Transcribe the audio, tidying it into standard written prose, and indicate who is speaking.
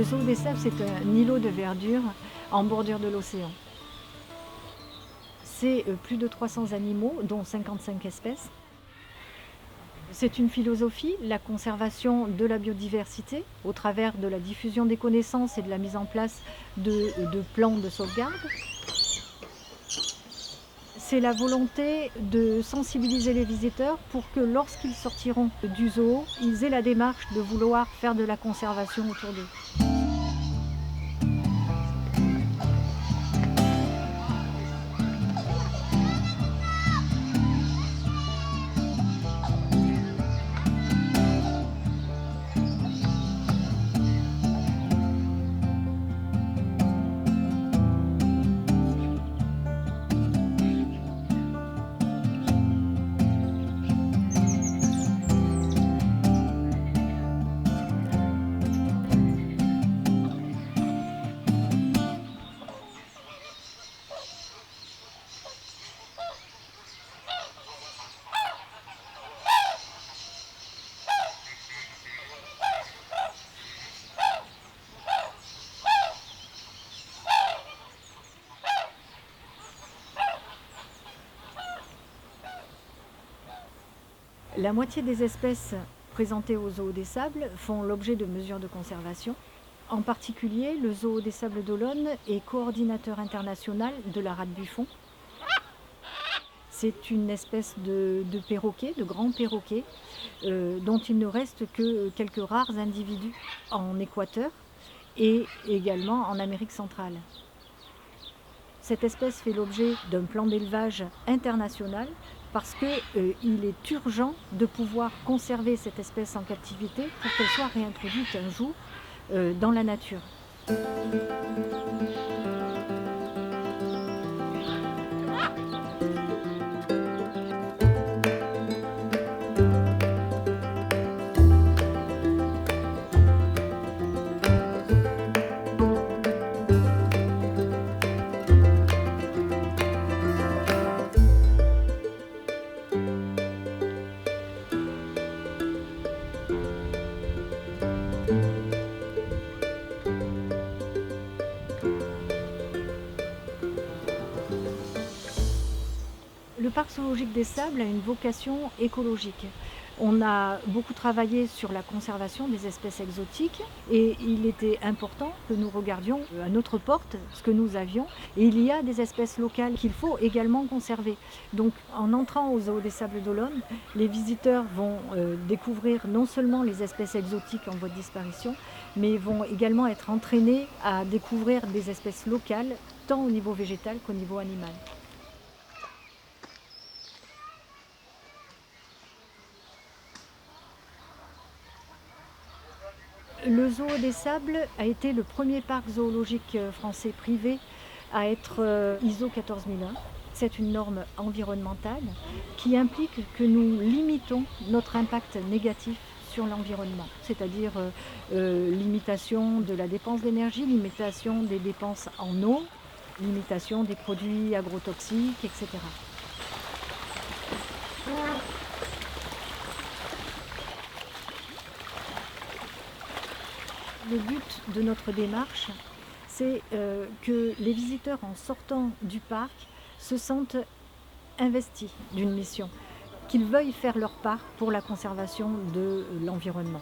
Speaker 1: Le zoo des Sables, c'est un îlot de verdure en bordure de l'océan. C'est plus de 300 animaux, dont 55 espèces. C'est une philosophie, la conservation de la biodiversité, au travers de la diffusion des connaissances et de la mise en place de plans de sauvegarde. C'est la volonté de sensibiliser les visiteurs pour que lorsqu'ils sortiront du zoo, ils aient la démarche de vouloir faire de la conservation autour d'eux. La moitié des espèces présentées au zoo des Sables font l'objet de mesures de conservation. En particulier, le zoo des Sables d'Olonne est coordinateur international de la rate buffon. C'est une espèce de perroquet, de grand perroquet, dont il ne reste que quelques rares individus en Équateur et également en Amérique centrale. Cette espèce fait l'objet d'un plan d'élevage international parce qu'il est urgent de pouvoir conserver cette espèce en captivité pour qu'elle soit réintroduite un jour dans la nature. Le parc zoologique des Sables a une vocation écologique. On a beaucoup travaillé sur la conservation des espèces exotiques et il était important que nous regardions à notre porte ce que nous avions. Et il y a des espèces locales qu'il faut également conserver. Donc en entrant au zoo des Sables d'Olonne, les visiteurs vont découvrir non seulement les espèces exotiques en voie de disparition, mais vont également être entraînés à découvrir des espèces locales, tant au niveau végétal qu'au niveau animal. Le zoo des Sables a été le premier parc zoologique français privé à être ISO 14001. C'est une norme environnementale qui implique que nous limitons notre impact négatif sur l'environnement, c'est-à-dire limitation de la dépense d'énergie, limitation des dépenses en eau, limitation des produits agrotoxiques, etc. Le but de notre démarche, c'est que les visiteurs, en sortant du parc, se sentent investis d'une mission, qu'ils veuillent faire leur part pour la conservation de l'environnement.